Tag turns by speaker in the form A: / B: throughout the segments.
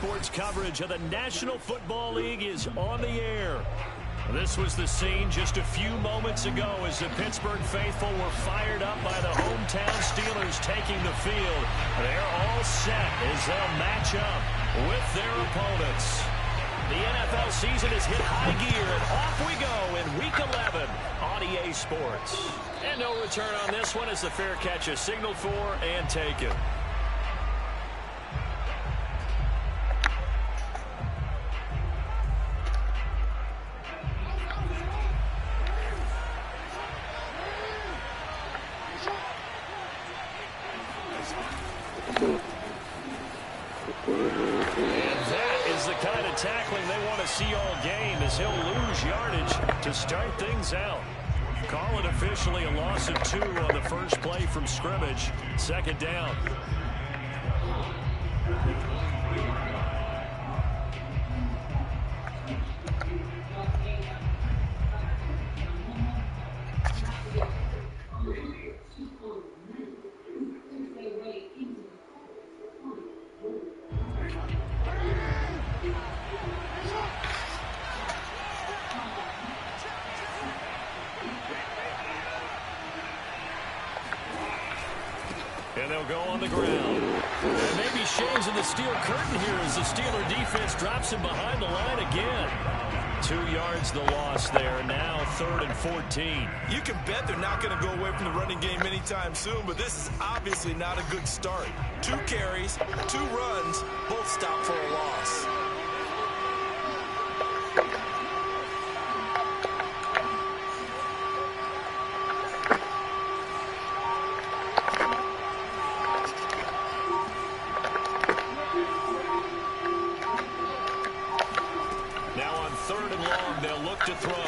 A: Sports coverage of the National Football League is on the air. This was the scene just a few moments ago as the Pittsburgh faithful were fired up by the hometown Steelers taking the field. They're all set as they'll match up with their opponents. The NFL season has hit high gear, and off we go in Week 11 on EA Sports. And no return on this one as the fair catch is signaled for and taken. is the kind of tackling they want to see all game, as he'll lose yardage to start things out. Call it officially a loss of 2 on the first play from scrimmage. Second down. And they'll go on the ground. And maybe shades of the steel curtain here as the Steeler defense drops him behind the line again. 2 yards the loss there. Now 3rd and 14.
B: You can bet they're not going to go away from the running game anytime soon, but this is obviously not a good start. 2 carries, 2 runs, both stop for a loss.
A: To throw. Oh,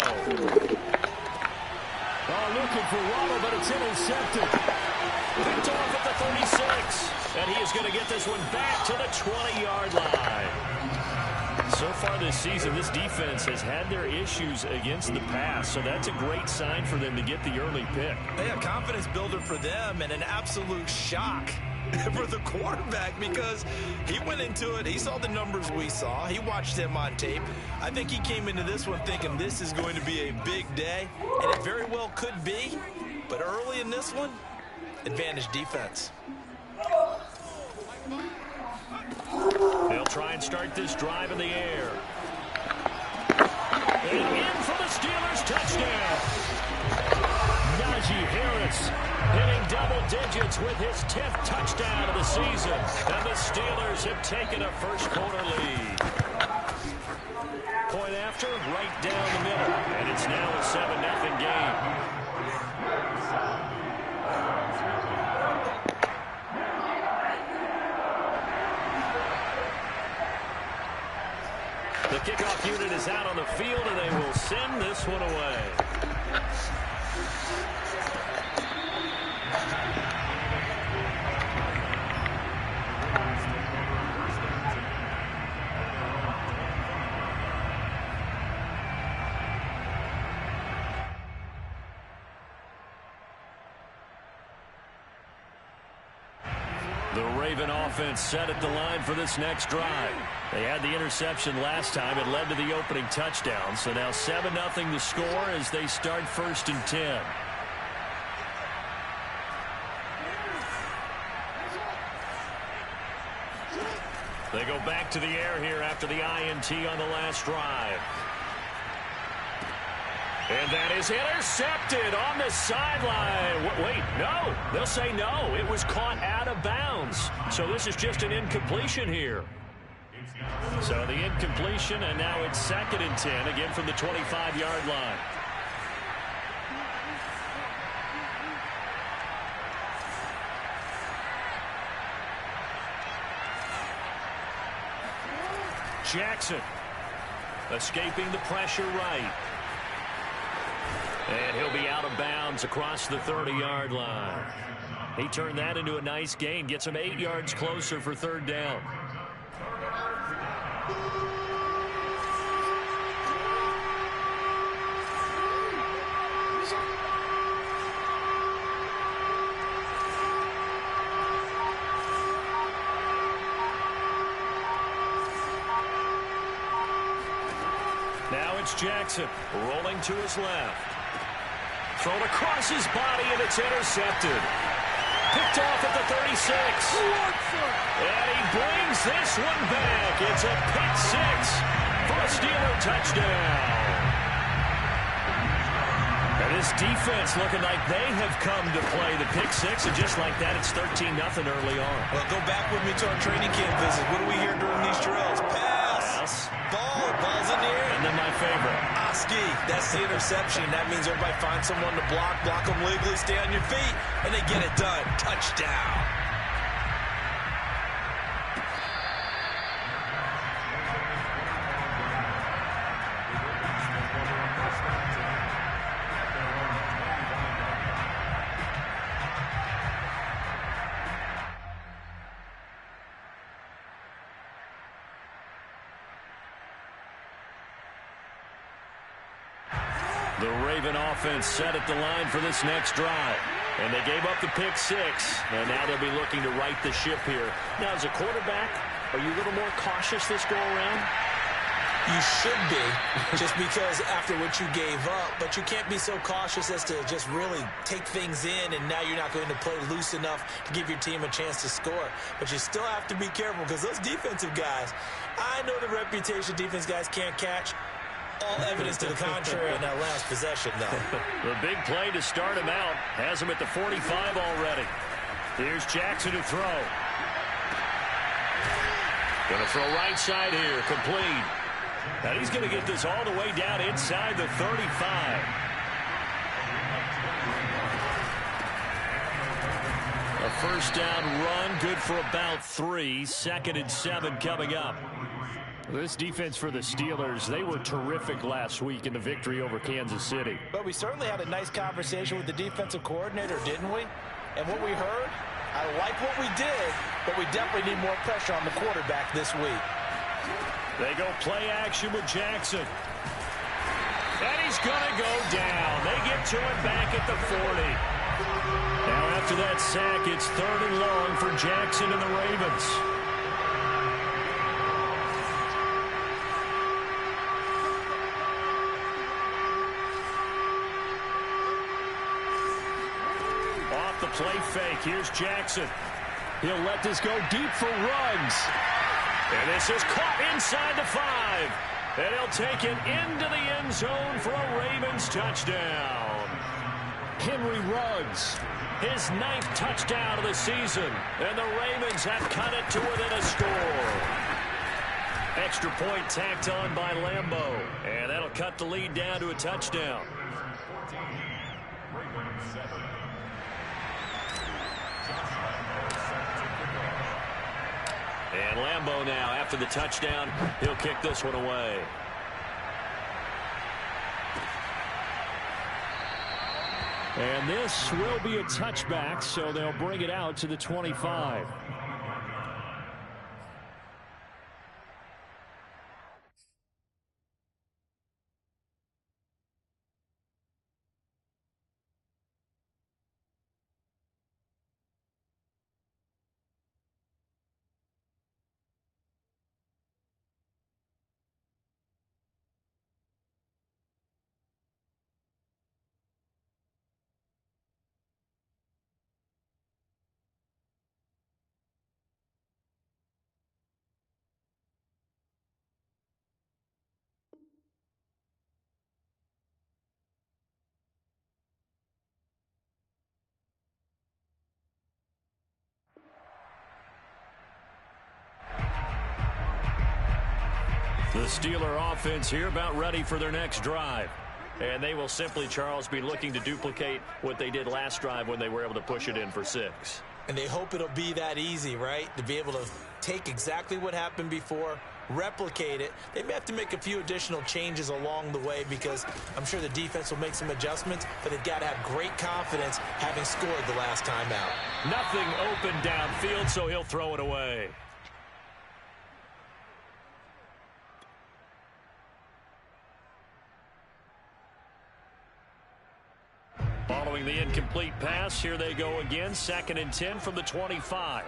A: looking for Waddle, but it's intercepted. Picked off at the 36. And he is going to get this one back to the 20-yard line. So far this season, this defense has had their issues against the pass, so that's a great sign for them to get the early pick.
B: A confidence builder for them and an absolute shock for the quarterback, because he went into it, he saw the numbers we saw, he watched him on tape. I think he came into this one thinking this is going to be a big day, and it very well could be, but early in this one, advantage defense.
A: They'll try and start this drive in the air. And in for the Steelers, touchdown. Najee Harris hitting double digits with his 10th touchdown of the season. And the Steelers have taken a first-quarter lead. Point after, right down the middle. And it's now a 7-0 game. The kickoff unit is out on the field, and they will send this one away. The Raven offense set at the line for this next drive. They had the interception last time. It led to the opening touchdown. So now 7-0 the score as they start 1st and 10. They go back to the air here after the INT on the last drive. And that is intercepted on the sideline. Wait, no. They'll say no. It was caught out of bounds. So this is just an incompletion here. So the incompletion, and now it's 2nd and 10, again from the 25-yard line. Jackson escaping the pressure right. And he'll be out of bounds across the 30-yard line. He turned that into a nice gain. Gets him 8 yards closer for 3rd down. Now it's Jackson rolling to his left. Thrown across his body, and it's intercepted. Picked off at the 36. And he brings this one back. It's a pick 6 for a Steeler touchdown. And this defense looking like they have come to play the pick 6, and just like that, it's 13-0 early on.
B: Well, go back with me to our training camp visit. What do we hear during these drills? Pass. Ball's in the air.
A: And then my favorite.
B: Oski, that's the interception. That means everybody finds someone to block them legally, stay on your feet, and they get it done. Touchdown.
A: The Raven offense set at the line for this next drive. And they gave up the pick six, and now they'll be looking to right the ship here. Now, as a quarterback, are you a little more cautious this go-around?
B: You should be, just because after what you gave up. But you can't be so cautious as to just really take things in, and now you're not going to play loose enough to give your team a chance to score. But you still have to be careful, because those defensive guys, I know the reputation defense guys can't catch. All evidence to the contrary in that last possession, though.
A: The big play to start him out has him at the 45 already. Here's Jackson to throw. Going to throw right side here, complete. Now he's going to get this all the way down inside the 35. A first down run, good for about 3. 2nd and 7 coming up. This defense for the Steelers, they were terrific last week in the victory over Kansas City.
B: But we certainly had a nice conversation with the defensive coordinator, didn't we? And what we heard, I like what we did, but we definitely need more pressure on the quarterback this week.
A: They go play action with Jackson. And he's going to go down. They get to him back at the 40. Now after that sack, it's 3rd and long for Jackson and the Ravens. Off the play fake, here's Jackson. He'll let this go deep for Ruggs. And this is caught inside the 5. And he'll take it into the end zone for a Ravens touchdown. Henry Ruggs, his 9th touchdown of the season. And the Ravens have cut it to within a score. Extra point tacked on by Lambeau. And that'll cut the lead down to a touchdown. And Lambeau now, after the touchdown, he'll kick this one away. And this will be a touchback, so they'll bring it out to the 25. The Steeler offense here about ready for their next drive. And they will simply, Charles, be looking to duplicate what they did last drive when they were able to push it in for 6.
B: And they hope it'll be that easy, right? To be able to take exactly what happened before, replicate it. They may have to make a few additional changes along the way because I'm sure the defense will make some adjustments, but they've got to have great confidence having scored the last time out.
A: Nothing open downfield, so he'll throw it away. Following the incomplete pass, here they go again. 2nd and 10 from the 25.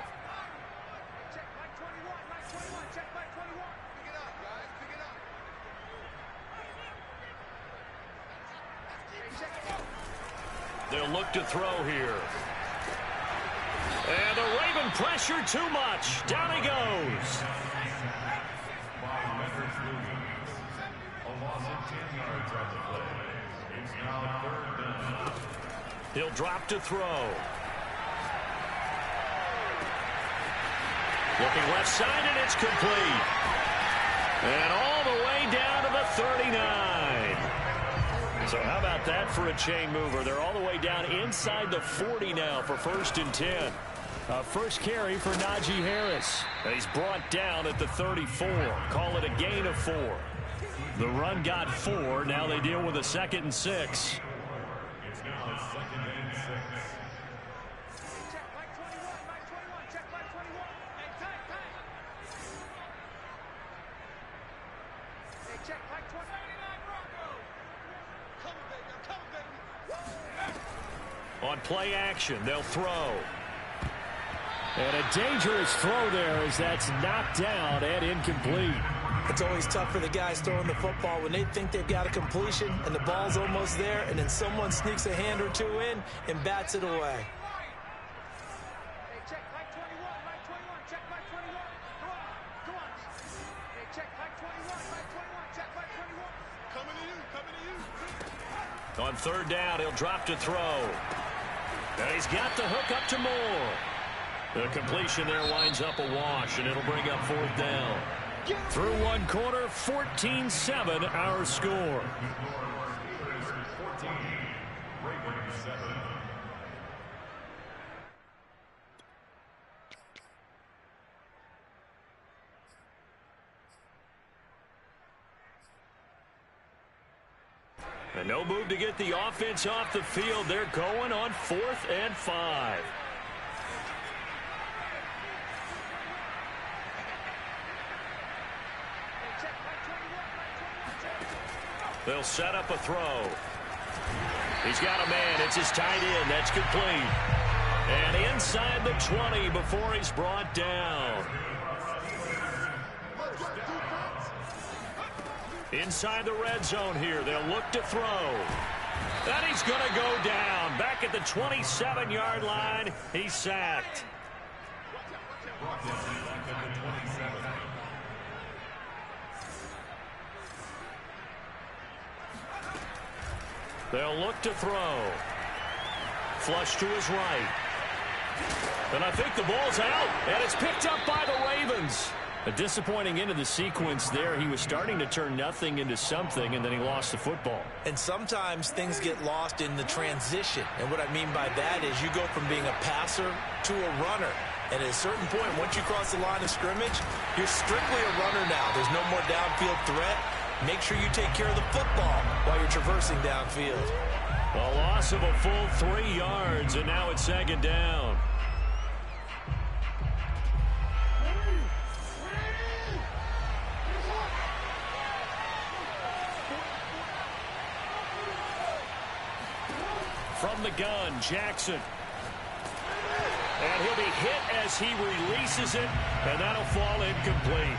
A: They'll look to throw here. And the Raven pressure too much. Down he goes. He'll drop to throw. Looking left side, and it's complete. And all the way down to the 39. So how about that for a chain mover? They're all the way down inside the 40 now for 1st and 10. First carry for Najee Harris. And he's brought down at the 34. Call it a gain of 4. The run got 4. Now they deal with a 2nd and 6. On play action, they'll throw. And a dangerous throw there as that's knocked down and incomplete.
B: It's always tough for the guys throwing the football when they think they've got a completion and the ball's almost there, and then someone sneaks a hand or two in and bats it away.
A: On third down, he'll drop to throw. And he's got the hook up to Moore. The completion there winds up a wash, and it'll bring up fourth down. Through one quarter, 14-7 our score. And no move to get the offense off the field. They're going on 4th and 5. They'll set up a throw. He's got a man. It's his tight end. That's complete. And inside the 20 before he's brought down. Inside the red zone here. They'll look to throw. And he's going to go down. Back at the 27-yard line. He's sacked. They'll look to throw. Flush to his right. And I think the ball's out. And it's picked up by the Ravens. A disappointing end of the sequence there. He was starting to turn nothing into something, and then he lost the football.
B: And sometimes things get lost in the transition. And what I mean by that is you go from being a passer to a runner. And at a certain point, once you cross the line of scrimmage, you're strictly a runner now. There's no more downfield threat. Make sure you take care of the football while you're traversing downfield.
A: A loss of a full 3 yards, and now it's second down. From the gun, Jackson. And he'll be hit as he releases it, and that'll fall incomplete.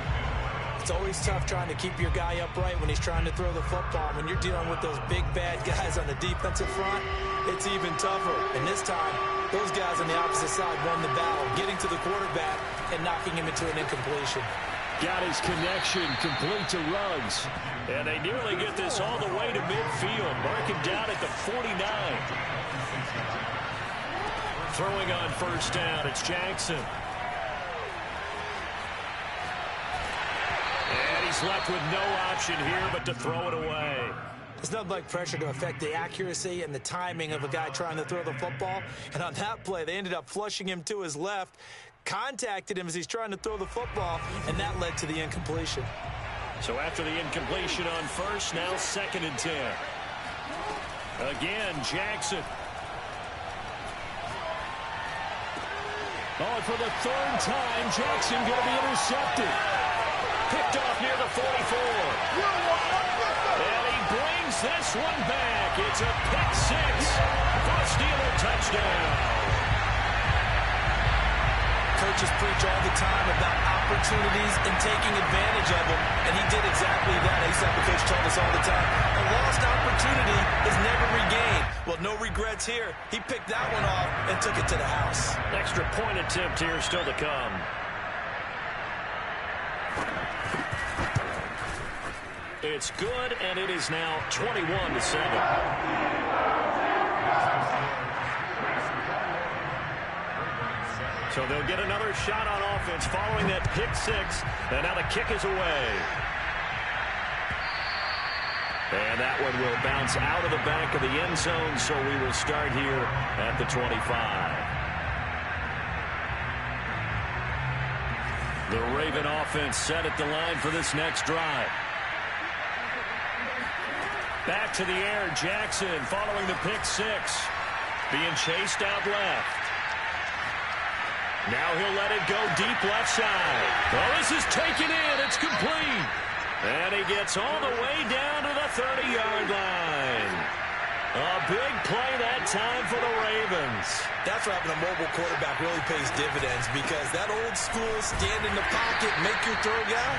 B: It's always tough trying to keep your guy upright when he's trying to throw the football. When you're dealing with those big, bad guys on the defensive front, it's even tougher. And this time, those guys on the opposite side won the battle, getting to the quarterback and knocking him into an incompletion. Got his connection complete to Ruggs.
A: And they nearly get this all the way to midfield. Mark him down at the 49. Throwing on first down, it's Jackson. And he's left with no option here but to throw it away.
B: It's nothing like pressure to affect the accuracy and the timing of a guy trying to throw the football. And on that play, they ended up flushing him to his left, contacted him as he's trying to throw the football, and that led to the incompletion.
A: So after the incompletion on first, now 2nd and 10. Again, Jackson. Oh, and for the 3rd time, Jackson going to be intercepted. Picked off near the 44. And he brings this one back. It's a pick 6 for a Steeler touchdown.
B: Coaches preach all the time about opportunities and taking advantage of them, and he did exactly that. He's like the coach told us all the time. A lost opportunity is never regained. Well, no regrets here. He picked that one off and took it to the house.
A: Extra point attempt here still to come. It's good, and it is now 21-7. So they'll get another shot on offense following that pick 6, and now the kick is away. And that one will bounce out of the back of the end zone, so we will start here at the 25. The Raven offense set at the line for this next drive. Back to the air, Jackson following the pick 6. Being chased out left. Now he'll let it go deep left side. Oh, this is taken in. It's complete. And he gets all the way down to the 30-yard line. A big play that time for the Ravens.
B: That's where having a mobile quarterback really pays dividends, because that old school stand in the pocket, make your throw guy,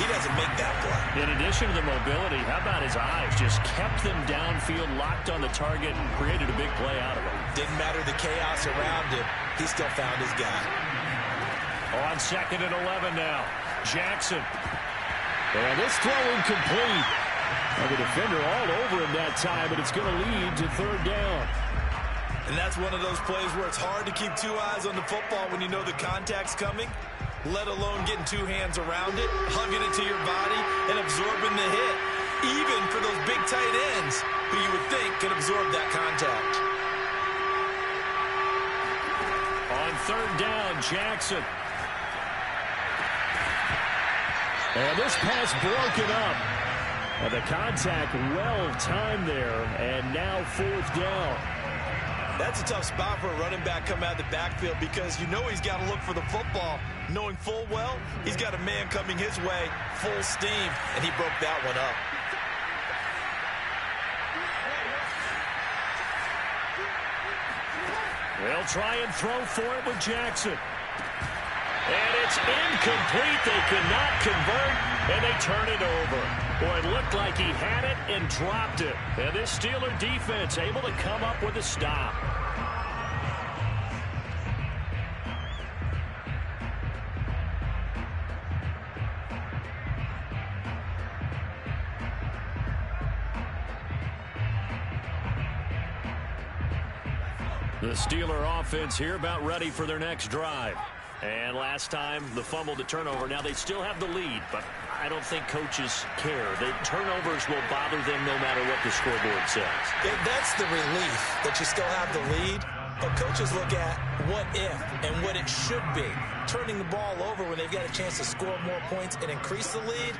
B: he doesn't make that play.
A: In addition to the mobility, how about his eyes? Just kept them downfield, locked on the target, and created a big play out of it.
B: Didn't matter the chaos around him. He still found his guy.
A: On 2nd and 11 now. Jackson. And this throw incomplete. And the defender all over him that time, but it's going to lead to 3rd down.
B: And that's one of those plays where it's hard to keep 2 eyes on the football when you know the contact's coming, let alone getting 2 hands around it, hugging it to your body, and absorbing the hit, even for those big tight ends who you would think could absorb that contact.
A: On 3rd down, Jackson. And this pass broken up. And the contact well-timed there, and now 4th down.
B: That's a tough spot for a running back coming out of the backfield, because you know he's got to look for the football, knowing full well he's got a man coming his way, full steam, and he broke that one up.
A: They'll try and throw for it with Jackson. And it's incomplete. They could not convert, and they turn it over. Boy, it looked like he had it and dropped it. And this Steeler defense able to come up with a stop. The Steeler offense here about ready for their next drive. And last time, the fumble to turnover. Now they still have the lead, but I don't think coaches care. The turnovers will bother them no matter what the scoreboard says.
B: Yeah, that's the relief that you still have the lead. But coaches look at what if and what it should be. Turning the ball over when they've got a chance to score more points and increase the lead,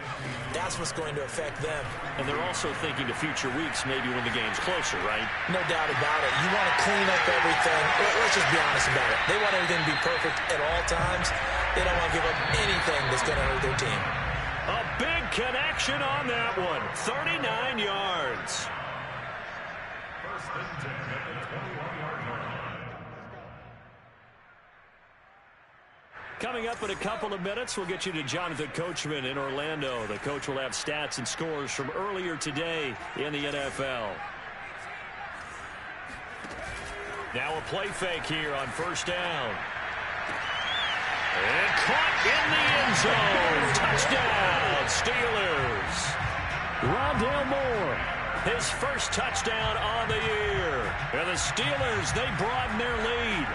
B: that's what's going to affect them.
A: And they're also thinking to future weeks, maybe when the game's closer, right?
B: No doubt about it. You want to clean up everything. Let's just be honest about it. They want everything to be perfect at all times. They don't want to give up anything that's going to hurt their team.
A: A big connection on that one. 39 yards. First and 10 at the 21-yard line. Coming up in a couple of minutes, we'll get you to Jonathan Coachman in Orlando. The coach will have stats and scores from earlier today in the NFL. Now a play fake here on 1st down. And caught in the end zone. Touchdown, Steelers. Rondale Moore, his first touchdown on the year. And the Steelers, they broaden their lead.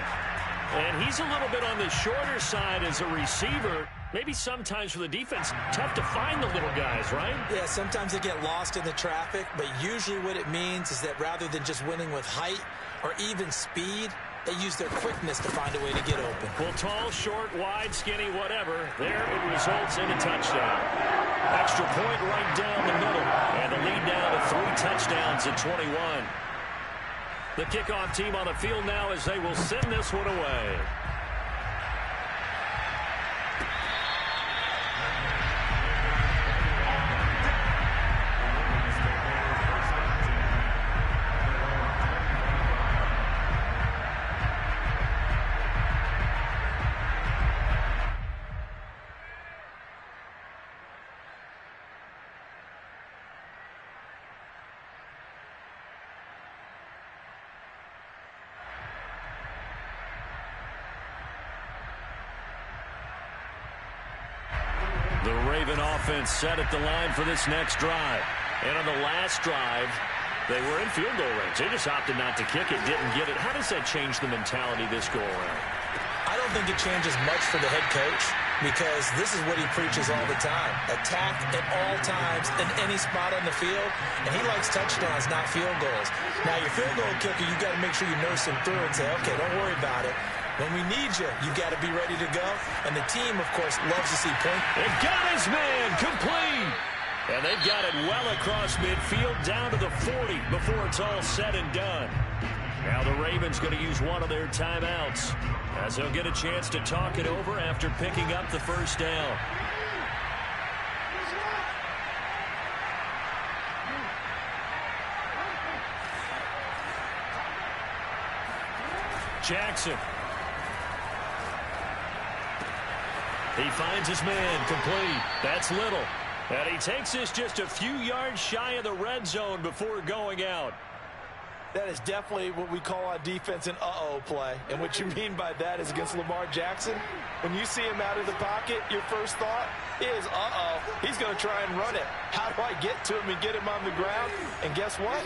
A: And he's a little bit on the shorter side as a receiver. Maybe sometimes for the defense, tough to find the little guys, right?
B: Yeah, sometimes they get lost in the traffic, but usually what it means is that rather than just winning with height or even speed, they use their quickness to find a way to get open.
A: Well, tall, short, wide, skinny, whatever, there it results in a touchdown. Extra point right down the middle, and the lead down to 3 touchdowns at 21. The kickoff team on the field now as they will send this one away. The Raven offense set at the line for this next drive. And on the last drive, they were in field goal range. They just opted not to kick it, didn't get it. How does that change the mentality this go around?
B: I don't think it changes much for the head coach, because this is what he preaches all the time. Attack at all times in any spot on the field. And he likes touchdowns, not field goals. Now, your field goal kicker, you got to make sure you nurse him through and say, okay, don't worry about it. When we need you, you got to be ready to go. And the team, of course, loves to see points.
A: They've got his man complete. And they've got it well across midfield down to the 40 before it's all said and done. Now the Ravens going to use one of their timeouts as they'll get a chance to talk it over after picking up the first down. Jackson. He finds his man complete. That's Little. And he takes this just a few yards shy of the red zone before going out.
B: That is definitely what we call on defense an uh-oh play. And what you mean by that is against Lamar Jackson, when you see him out of the pocket, your first thought is, uh-oh, he's going to try and run it. How do I get to him and get him on the ground? And guess what?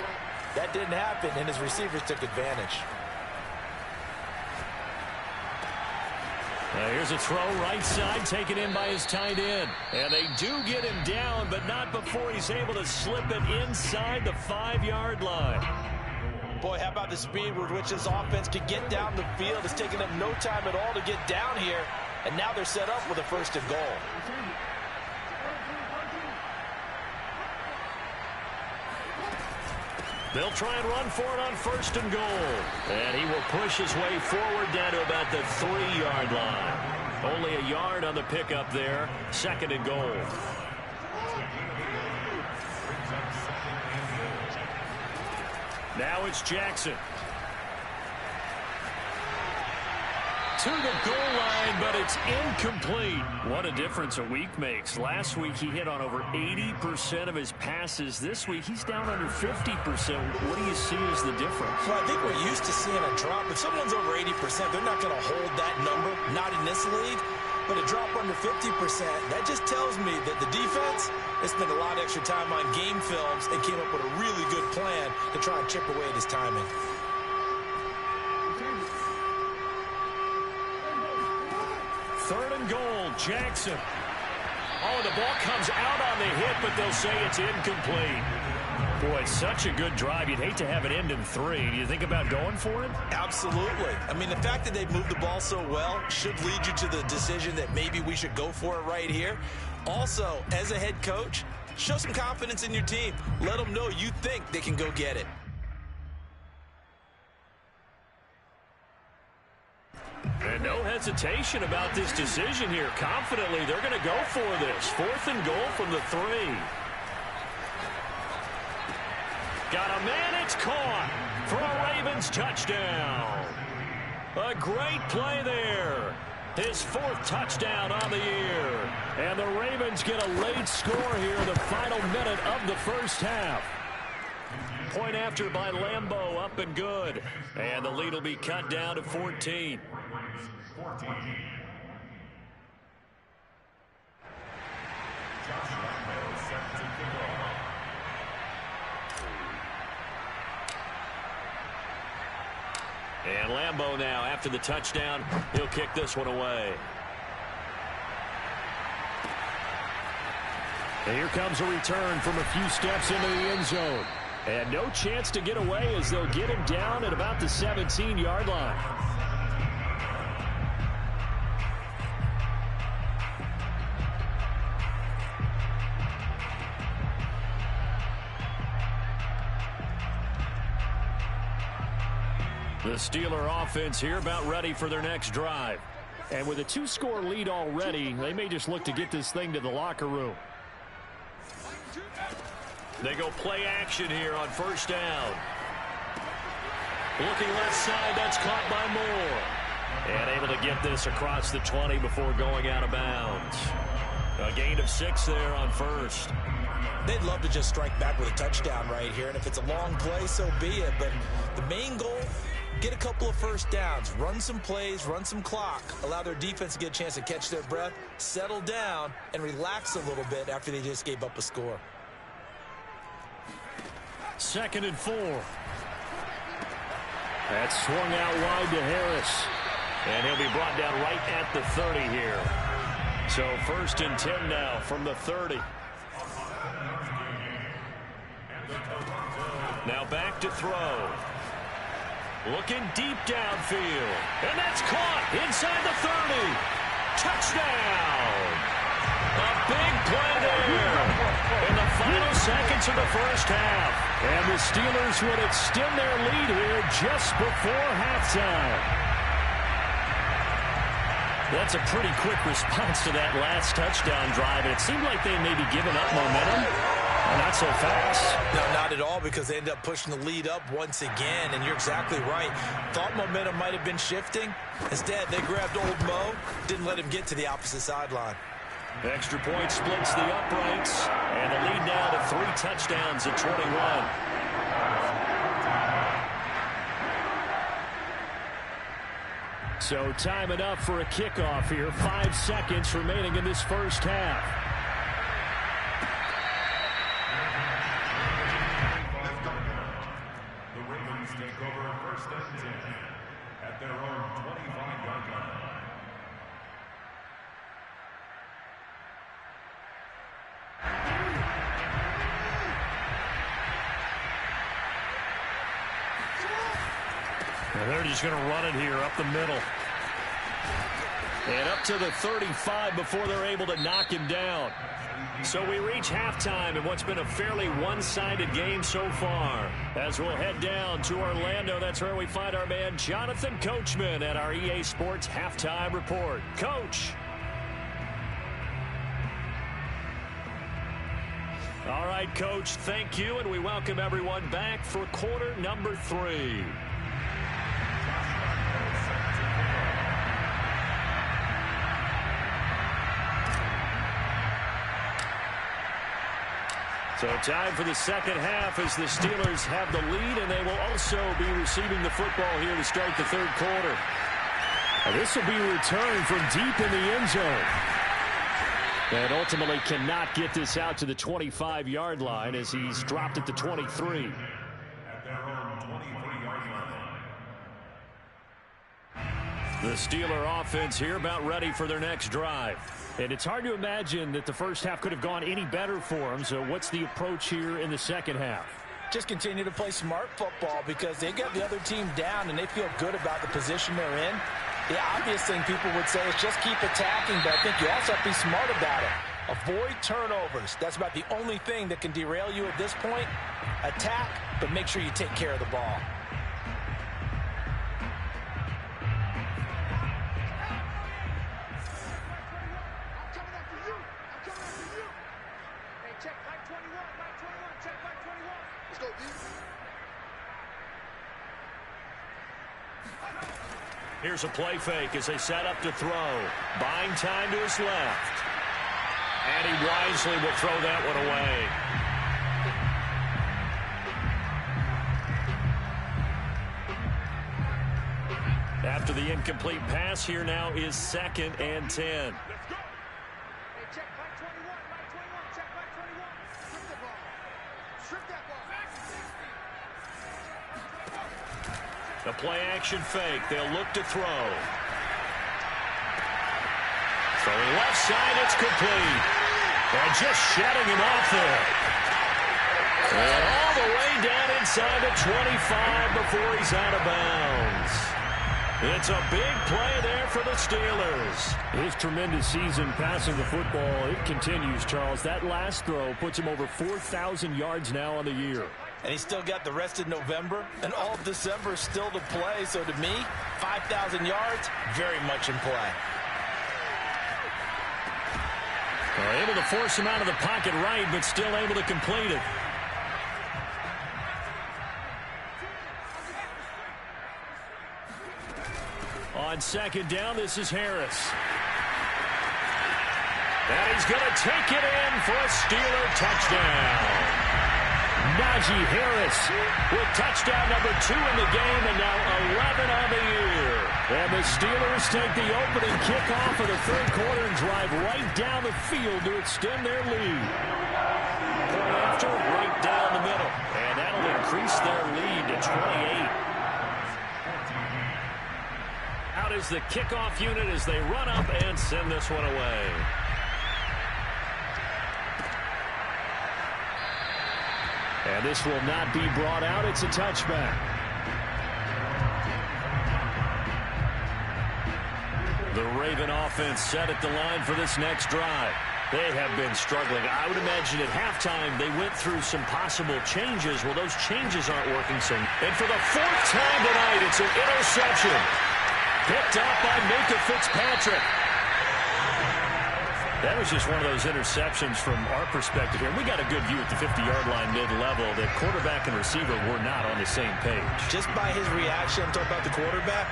B: That didn't happen, and his receivers took advantage.
A: Here's a throw right side taken in by his tight end. And they do get him down, but not before he's able to slip it inside the 5-yard line.
B: Boy, how about the speed with which this offense could get down the field? It's taken them no time at all to get down here. And now they're set up with a 1st and goal.
A: They'll try and run for it on 1st and goal. And he will push his way forward down to about the 3-yard line. Only a yard on the pickup there. 2nd and goal. Now it's Jackson. To the goal line, but it's incomplete. What a difference a week makes. Last week he hit on over 80% of his passes. This week he's down under 50%. What do you see as the difference?
B: Well, I think we're used to seeing a drop. If someone's over 80%, they're not going to hold that number, not in this league. But a drop under 50%, that just tells me that the defense has spent a lot of extra time on game films and came up with a really good plan to try and chip away at his timing.
A: Third and goal, Jackson. Oh, the ball comes out on the hit, but they'll say it's incomplete. Boy, such a good drive. You'd hate to have it end in 3. Do you think about going for it?
B: Absolutely. I mean, the fact that they've moved the ball so well should lead you to the decision that maybe we should go for it right here. Also, as a head coach, show some confidence in your team. Let them know you think they can go get it.
A: And no hesitation about this decision here. Confidently, they're going to go for this. 4th and goal from the 3. Got a man, it's caught for a Ravens touchdown. A great play there. His 4th touchdown on the year. And the Ravens get a late score here in the final minute of the first half. Point after by Lambeau, up and good. And the lead will be cut down to 14. And Lambeau now, after the touchdown, he'll kick this one away. And here comes a return from a few steps into the end zone. And no chance to get away as they'll get him down at about the 17-yard line. The Steeler offense here about ready for their next drive. And with a 2-score lead already, they may just look to get this thing to the locker room. They go play action here on 1st down. Looking left side, that's caught by Moore. And able to get this across the 20 before going out of bounds. A gain of 6 there on 1st.
B: They'd love to just strike back with a touchdown right here. And if it's a long play, so be it. But the main goal, get a couple of 1st downs, run some plays, run some clock, allow their defense to get a chance to catch their breath, settle down, and relax a little bit after they just gave up a score.
A: 2nd and 4. That's swung out wide to Harris. And he'll be brought down right at the 30 here. So 1st and 10 now from the 30. Now back to throw. Looking deep downfield. And that's caught inside the 30. Touchdown. A big play there in the final seconds of the first half. And the Steelers would extend their lead here just before halftime. That's a pretty quick response to that last touchdown drive. And it seemed like they may be giving up momentum. Not so fast.
B: No, not at all, because they end up pushing the lead up once again, and you're exactly right. Thought momentum might have been shifting. Instead, they grabbed old Mo, didn't let him get to the opposite sideline.
A: The extra point splits the uprights, and the lead now to 3 touchdowns at 21. So time enough for a kickoff here. 5 seconds remaining in this first half.
C: The Ravens take over first and 10 at their own 25-yard line.
A: And they're just going to run it here up the middle. And up to the 35 before they're able to knock him down. So we reach halftime in what's been a fairly one-sided game so far. As we'll head down to Orlando, that's where we find our man Jonathan Coachman at our EA Sports Halftime Report. Coach. All right, Coach, thank you, and we welcome everyone back for quarter number 3. So time for the second half as the Steelers have the lead, and they will also be receiving the football here to start the third quarter. This will be returned from deep in the end zone. And ultimately cannot get this out to the 25-yard line as he's dropped at the 23.
C: At their own 23-yard line.
A: The Steeler offense here about ready for their next drive. And it's hard to imagine that the first half could have gone any better for them. So what's the approach here in the second half?
B: Just continue to play smart football because they got the other team down and they feel good about the position they're in. The obvious thing people would say is just keep attacking, but I think you also have to be smart about it. Avoid turnovers. That's about the only thing that can derail you at this point. Attack, but make sure you take care of the ball.
A: Here's a play fake as they set up to throw. Buying time to his left. And he wisely will throw that one away. After the incomplete pass, here now is 2nd and 10. The play-action fake. They'll look to throw. Throwing left side, it's complete. And just shutting him off there. And all the way down inside the 25 before he's out of bounds. It's a big play there for the Steelers. His tremendous season passing the football, it continues, Charles. That last throw puts him over 4,000 yards now on the year.
B: And he's still got the rest of November and all of December still to play. So to me, 5,000 yards, very much in play.
A: Able to force him out of the pocket right, but still able to complete it. On 2nd down, this is Harris. And he's going to take it in for a Steeler touchdown. Najee Harris with touchdown number 2 in the game and now 11 on the year. And the Steelers take the opening kickoff of the third quarter and drive right down the field to extend their lead. Point after, right down the middle. And that'll increase their lead to 28. Out is the kickoff unit as they run up and send this one away. And this will not be brought out. It's a touchback. The Raven offense set at the line for this next drive. They have been struggling. I would imagine at halftime they went through some possible changes. Well, those changes aren't working. And for the 4th time tonight, it's an interception. Picked up by Minka Fitzpatrick. That was just one of those interceptions from our perspective here. We got a good view at the 50-yard line mid-level that quarterback and receiver were not on the same page.
B: Just by his reaction, I'm talking about the quarterback,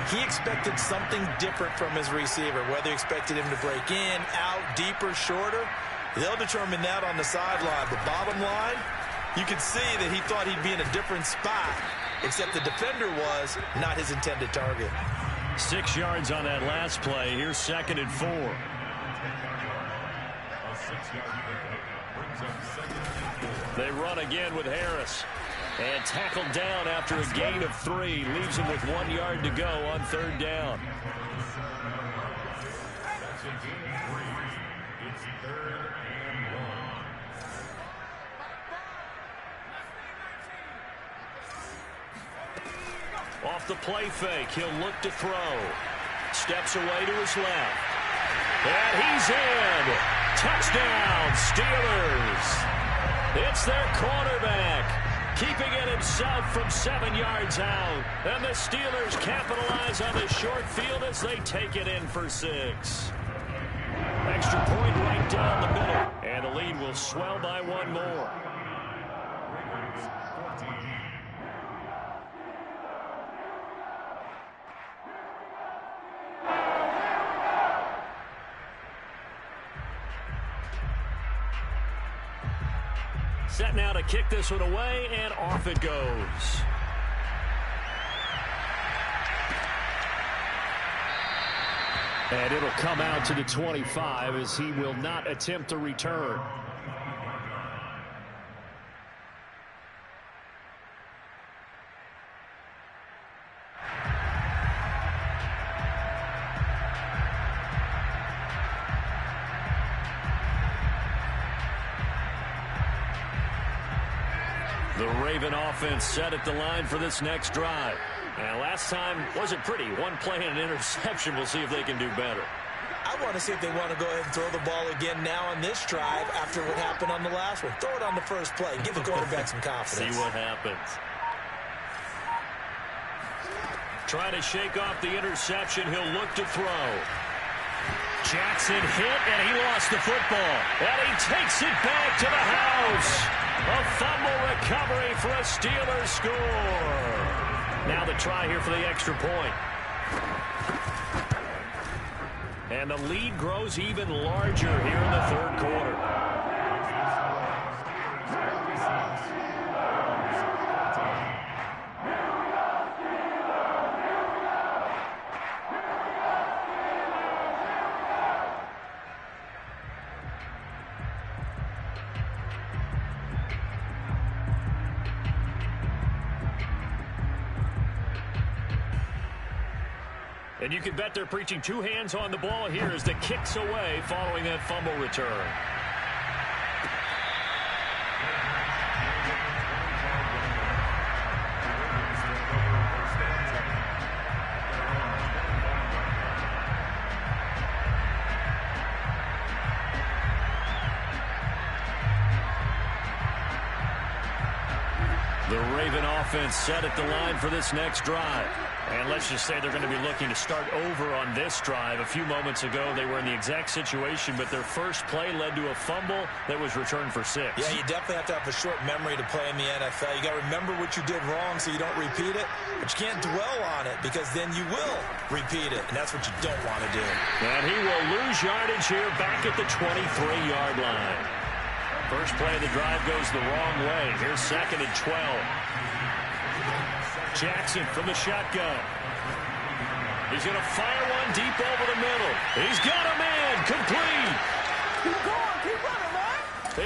B: he expected something different from his receiver, whether he expected him to break in, out, deeper, shorter. They'll determine that on the sideline. But bottom line, you can see that he thought he'd be in a different spot, except the defender was not his intended target.
A: 6 yards on that last play. Here's 2nd and 4. They run again with Harris. And tackled down after a gain of 3. Leaves him with 1 yard to go on 3rd down.
C: It's 3rd and 1.
A: Off the play fake, he'll look to throw. Steps away to his left. And he's in. Touchdown, Steelers. It's their quarterback, keeping it himself from 7 yards out. And the Steelers capitalize on the short field as they take it in for 6. Extra point right down the middle. And the lead will swell by 1 more. Set now to kick this one away, and off it goes. And it'll come out to the 25 as he will not attempt to return. The Raven offense set at the line for this next drive. And last time wasn't pretty. One play and an interception. We'll see if they can do better.
B: I want to see if they want to go ahead and throw the ball again now on this drive after what happened on the last one. Throw it on the first play. Give the quarterback some confidence.
A: See what happens. Trying to shake off the interception. He'll look to throw. Jackson hit, and he lost the football. And he takes it back to the house. A fumble recovery for a Steelers score. Now the try here for the extra point. And the lead grows even larger here in the 3rd quarter. And you can bet they're preaching 2 hands on the ball here as the kick's away following that fumble return. The Raven offense set at the line for this next drive. And let's just say they're going to be looking to start over on this drive. A few moments ago, they were in the exact situation, but their first play led to a fumble that was returned for 6.
B: Yeah, you definitely have to have a short memory to play in the NFL. You got to remember what you did wrong so you don't repeat it, but you can't dwell on it because then you will repeat it, and that's what you don't want to do.
A: And he will lose yardage here back at the 23-yard line. First play of the drive goes the wrong way. Here's 2nd and 12. Jackson from the shotgun. He's going to fire one deep over the middle. He's got a man complete.
D: Keep going, keep running, man.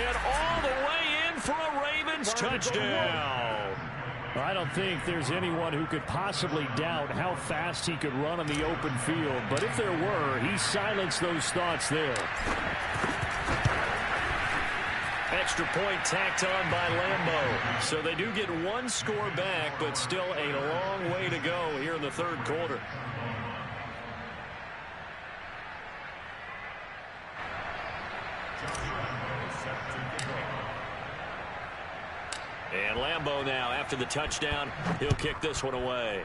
A: And all the way in for a Ravens touchdown. I don't think there's anyone who could possibly doubt how fast he could run on the open field. But if there were, he silenced those thoughts there. Extra point tacked on by Lambeau. So they do get 1 score back, but still a long way to go here in the 3rd quarter. And Lambeau now, after the touchdown, he'll kick this one away.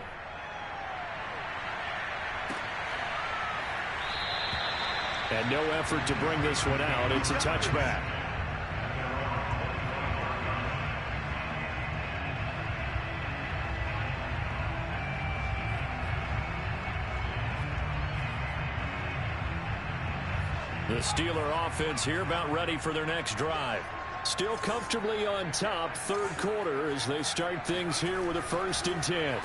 A: And no effort to bring this one out. It's a touchback. The Steeler offense here about ready for their next drive. Still comfortably on top, third quarter, as they start things here with a 1st and 10.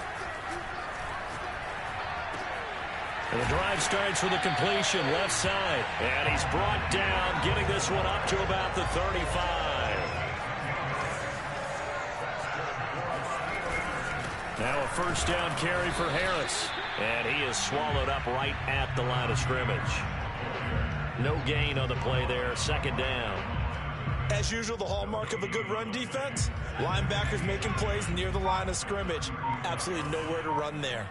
A: And the drive starts with a completion left side. And he's brought down, getting this one up to about the 35. Now a 1st down carry for Harris. And he is swallowed up right at the line of scrimmage. No gain on the play there, 2nd down.
B: As usual, the hallmark of a good run defense, linebackers making plays near the line of scrimmage. Absolutely nowhere to run there.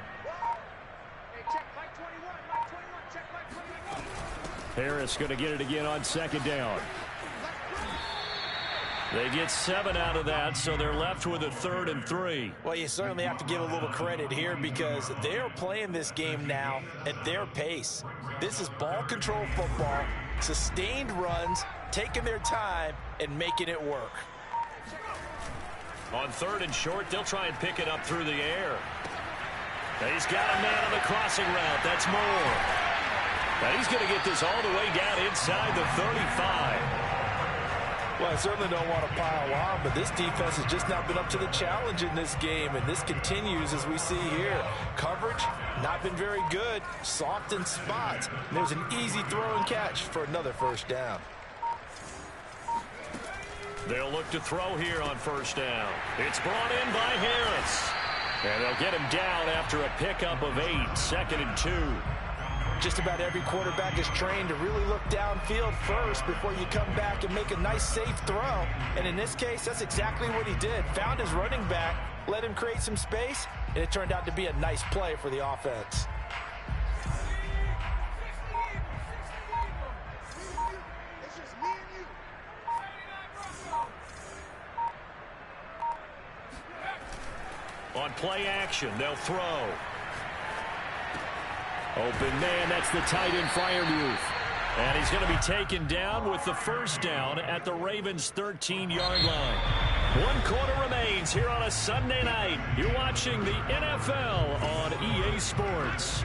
A: Harris going to get it again on 2nd down. They get 7 out of that, so they're left with a 3rd and 3.
B: Well, you certainly have to give a little credit here because they are playing this game now at their pace. This is ball control football, sustained runs, taking their time, and making it work.
A: On 3rd and short, they'll try and pick it up through the air. He's got a man on the crossing route. That's Moore. Now he's going to get this all the way down inside the 35.
B: Well, I certainly don't want to pile on, but this defense has just not been up to the challenge in this game, and this continues as we see here. Coverage, not been very good, soft in spots. And there's an easy throw and catch for another 1st down.
A: They'll look to throw here on 1st down. It's brought in by Harris. And they'll get him down after a pickup of 8, 2nd and 2.
B: Just about every quarterback is trained to really look downfield first before you come back and make a nice, safe throw. And in this case, that's exactly what he did. Found his running back, let him create some space, and it turned out to be a nice play for the offense.
A: On play action, they'll throw. Open man, that's the tight end Freiermuth. And he's going to be taken down with the 1st down at the Ravens' 13-yard line. 1 quarter remains here on a Sunday night. You're watching the NFL on EA Sports.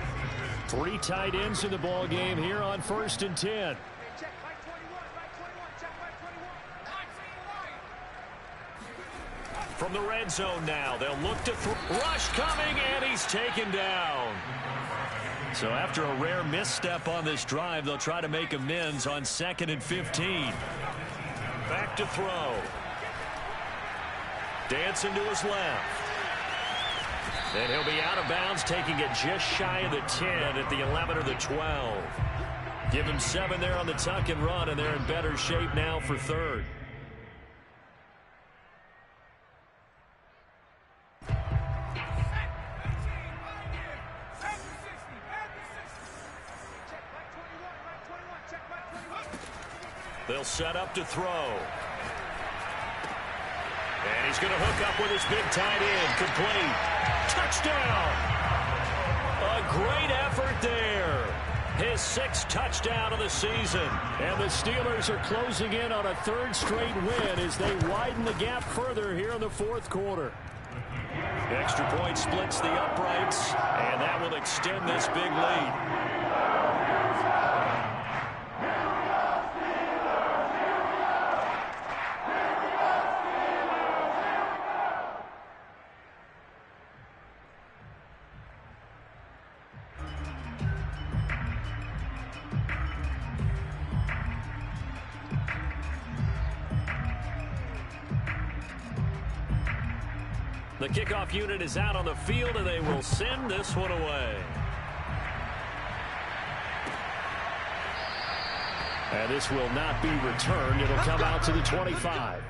A: 3 tight ends in the ball game here on 1st and 10. From the red zone now, they'll look to rush coming, and he's taken down. So after a rare misstep on this drive, they'll try to make amends on 2nd and 15. Back to throw. Dancing to his left. And he'll be out of bounds, taking it just shy of the 10 at the 11 or the 12. Give him 7 there on the tuck and run, and they're in better shape now for 3rd. They'll set up to throw. And he's going to hook up with his big tight end. Complete. Touchdown. A great effort there. His 6th touchdown of the season. And the Steelers are closing in on a 3rd straight win as they widen the gap further here in the 4th quarter. Extra point splits the uprights, and that will extend this big lead. The kickoff unit is out on the field, and they will send this one away. And this will not be returned. It'll come out to the 25.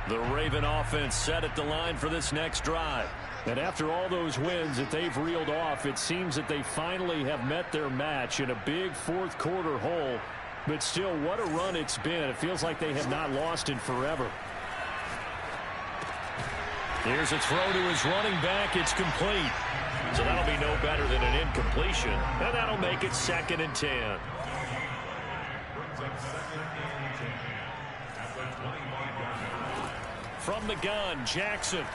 A: The Raven offense set at the line for this next drive. And after all those wins that they've reeled off, it seems that they finally have met their match in a big fourth quarter hole. But still, what a run it's been. It feels like they have not lost in forever. Here's a throw to his running back. It's complete. So that'll be no better than an incompletion. And that'll make it 2nd and 10. From the gun, Jackson.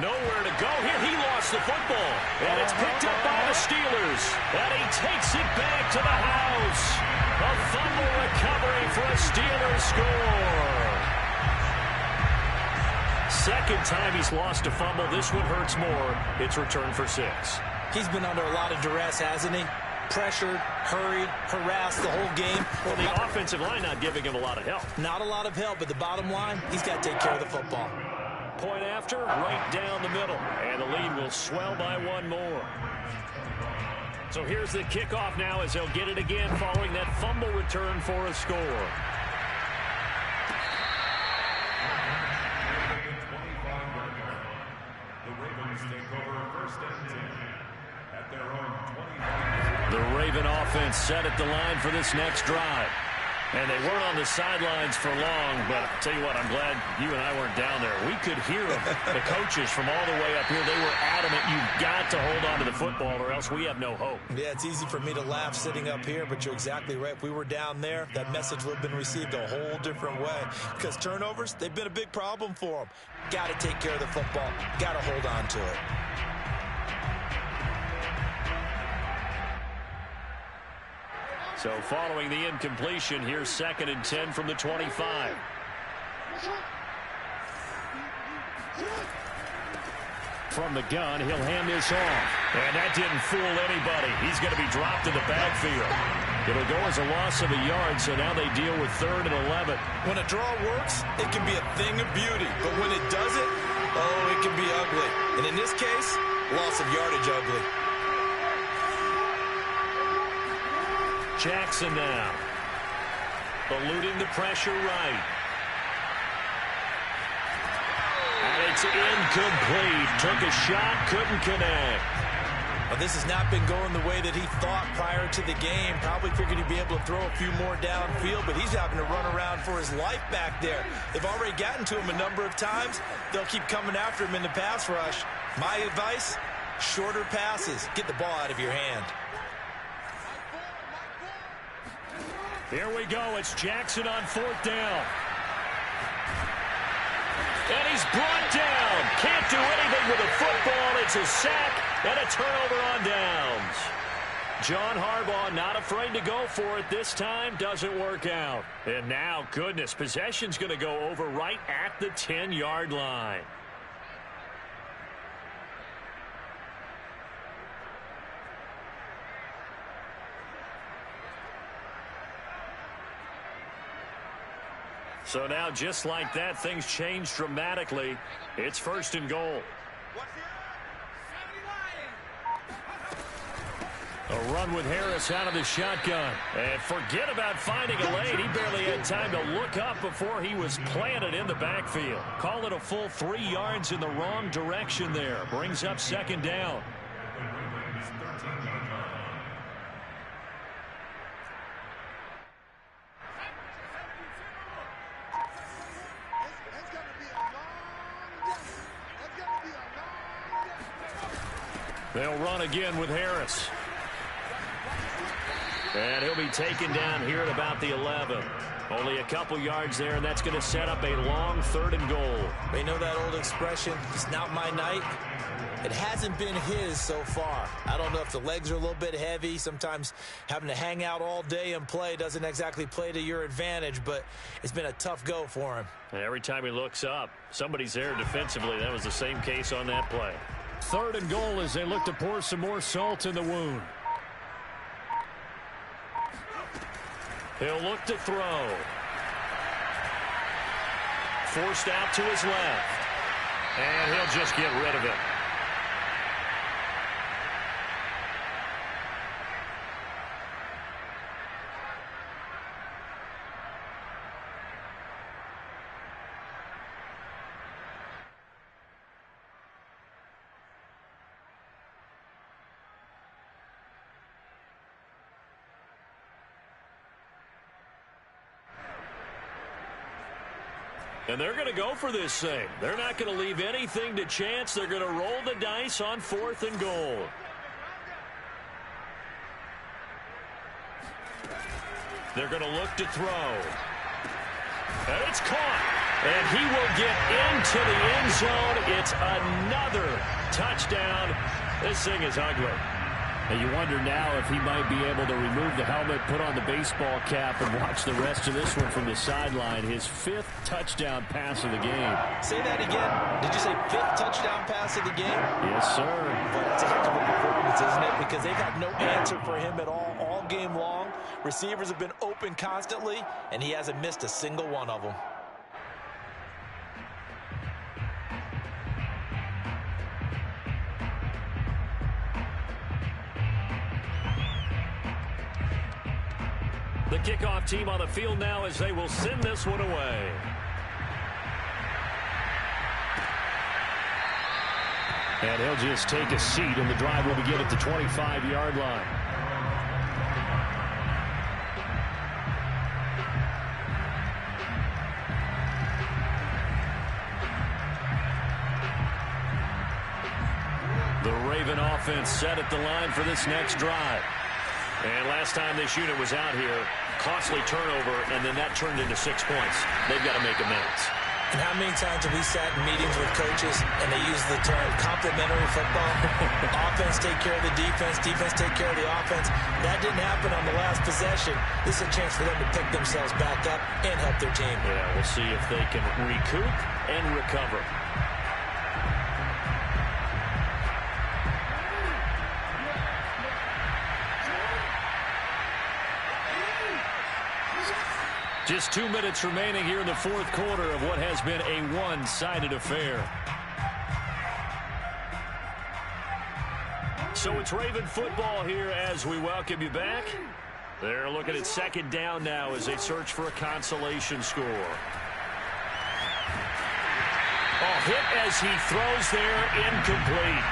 A: Nowhere to go here. He lost the football. And it's picked up by the Steelers. And he takes it back to the house. A fumble recovery for a Steelers score. Second time he's lost a fumble. This one hurts more. It's returned for 6.
B: He's been under a lot of duress, hasn't he? Pressured, hurried, harassed the whole game.
A: Well, the offensive line not giving him a lot of help.
B: Not a lot of help, but the bottom line, he's got to take care of the football.
A: Point after, right down the middle. And the lead will swell by 1 more. So here's the kickoff now as they'll get it again following that fumble return for a score. The Raven offense set at the line for this next drive. And they weren't on the sidelines for long, but I'll tell you what, I'm glad you and I weren't down there. We could hear them, the coaches from all the way up here. They were adamant, you've got to hold on to the football or else we have no hope.
B: Yeah, it's easy for me to laugh sitting up here, but you're exactly right. If we were down there, that message would have been received a whole different way. Because turnovers, they've been a big problem for them. Got to take care of the football. Got to hold on to it.
A: So following the incompletion, here's 2nd and 10 from the 25. From the gun, he'll hand this off. And that didn't fool anybody. He's going to be dropped in the backfield. It'll go as a loss of a yard, so now they deal with 3rd and 11.
B: When a draw works, it can be a thing of beauty. But when it doesn't, oh, it can be ugly. And in this case, loss of yardage ugly.
A: Jackson now. Eluding the pressure right. And it's incomplete. Took a shot, couldn't connect.
B: Well, this has not been going the way that he thought prior to the game. Probably figured he'd be able to throw a few more downfield, but he's having to run around for his life back there. They've already gotten to him a number of times. They'll keep coming after him in the pass rush. My advice, shorter passes. Get the ball out of your hand.
A: Here we go. It's Jackson on 4th down. And he's brought down. Can't do anything with a football. It's a sack and a turnover on downs. John Harbaugh not afraid to go for it this time. Doesn't work out. And now, goodness, possession's going to go over right at the 10-yard line. So now, just like that, things change dramatically. It's 1st and goal. A run with Harris out of the shotgun. And forget about finding a lane. He barely had time to look up before he was planted in the backfield. Call it a full 3 yards in the wrong direction there. Brings up 2nd down. They'll run again with Harris. And he'll be taken down here at about the 11. Only a couple yards there, and that's going to set up a long 3rd and goal.
B: You know that old expression, it's not my night? It hasn't been his so far. I don't know if the legs are a little bit heavy. Sometimes having to hang out all day and play doesn't exactly play to your advantage, but it's been a tough go for him.
A: And every time he looks up, somebody's there defensively. That was the same case on that play. 3rd and goal as they look to pour some more salt in the wound. He'll look to throw. Forced out to his left. And he'll just get rid of it. And they're going to go for this thing. They're not going to leave anything to chance. They're going to roll the dice on 4th and goal. They're going to look to throw. And it's caught. And he will get into the end zone. It's another touchdown. This thing is ugly.
E: And you wonder now if he might be able to remove the helmet, put on the baseball cap, and watch the rest of this one from the sideline. His 5th touchdown pass of the game.
B: Say that again. Did you say 5th touchdown pass of the game?
E: Yes, sir.
B: But that's a heck of a performance, isn't it? Because they've had no answer for him at all game long. Receivers have been open constantly, and he hasn't missed a single one of them.
A: The kickoff team on the field now as they will send this one away.
E: And he'll just take a seat, and the drive will begin at the 25-yard line.
A: The Raven offense set at the line for this next drive. And last time this unit was out here, costly turnover, and then that turned into 6 points. They've got to make amends.
B: And how many times have we sat in meetings with coaches and they use the term complementary football? Offense take care of the defense, defense take care of the offense. That didn't happen on the last possession. This is a chance for them to pick themselves back up and help their team.
A: Yeah, we'll see if they can recoup and recover. Just 2 minutes remaining here in the 4th quarter of what has been a one-sided affair. So it's Raven football here as we welcome you back. They're looking at 2nd down now as they search for a consolation score. Oh, hit as he throws there, incomplete.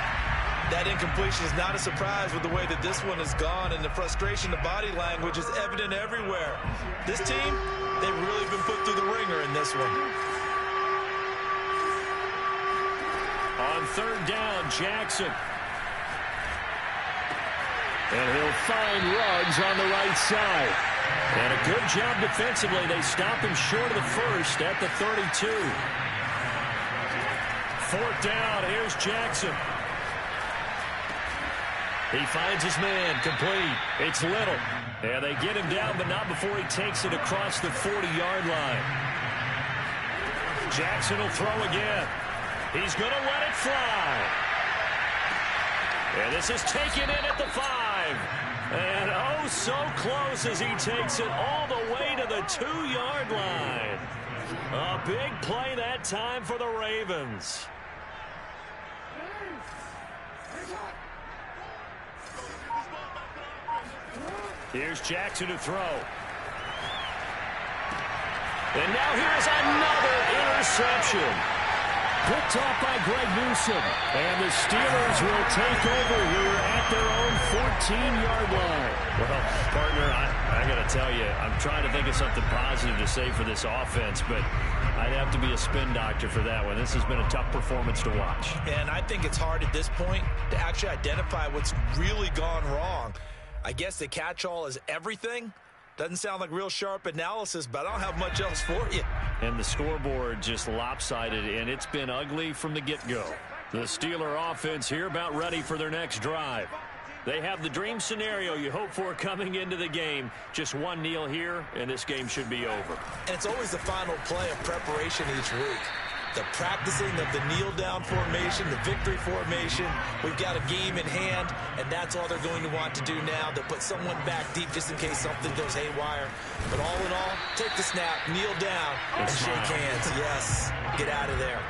B: That incompletion is not a surprise with the way that this one has gone, and the frustration, the body language is evident everywhere. This team, they've really been put through the ringer in this one.
A: On 3rd down, Jackson.
E: And he'll find Ruggs on the right side.
A: And a good job defensively. They stop him short of the first at the 32. 4th down, here's Jackson. He finds his man, complete. It's Little. And they get him down, but not before he takes it across the 40-yard line. Jackson will throw again. He's going to let it fly. And this is taken in at the 5. And oh, so close as he takes it all the way to the 2-yard line. A big play that time for the Ravens. Here's Jackson to throw. And now here's another interception.
E: Picked off by Greg Newsome. And the Steelers will take over here at their own 14-yard line.
A: Well, partner, I got to tell you, I'm trying to think of something positive to say for this offense, but I'd have to be a spin doctor for that one. This has been a tough performance to watch.
B: And I think it's hard at this point to actually identify what's really gone wrong. I guess the catch-all is everything. Doesn't sound like real sharp analysis, but I don't have much else for you.
A: And the scoreboard just lopsided, and it's been ugly from the get-go. The Steeler offense here about ready for their next drive. They have the dream scenario you hope for coming into the game. Just one kneel here, and this game should be over.
B: And it's always the final play of preparation each week. The practicing of the kneel-down formation, the victory formation. We've got a game in hand, and that's all they're going to want to do now. They'll put someone back deep just in case something goes haywire. But all in all, take the snap, kneel down, and shake hands. Yes, get out of there.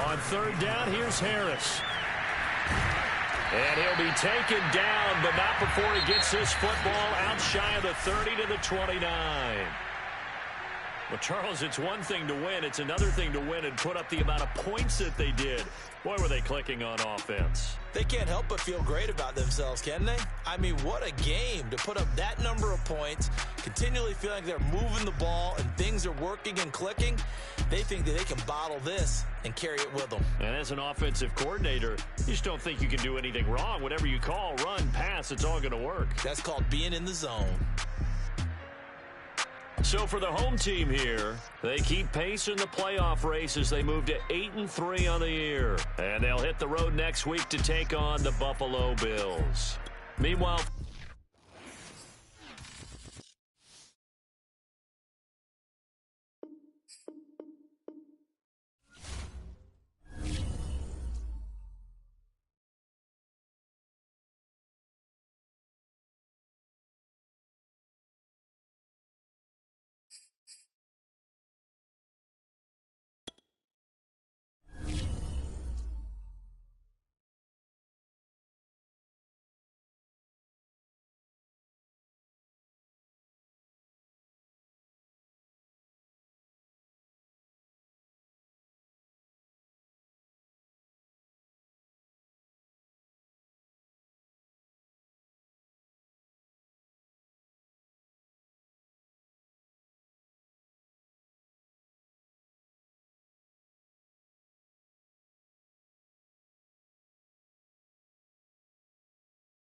A: On 3rd down, here's Harris. And he'll be taken down, but not before he gets this football out shy of the 30 to the 29. Well, Charles, it's one thing to win. It's another thing to win and put up the amount of points that they did. Boy, were they clicking on offense.
B: They can't help but feel great about themselves, can they? I mean, what a game to put up that number of points, continually feeling like they're moving the ball and things are working and clicking. They think that they can bottle this and carry it with them.
A: And as an offensive coordinator, you just don't think you can do anything wrong. Whatever you call, run, pass, it's all going to work.
B: That's called being in the zone.
A: So for the home team here, they keep pace in the playoff race as they move to 8-3 on the year. And they'll hit the road next week to take on the Buffalo Bills. Meanwhile,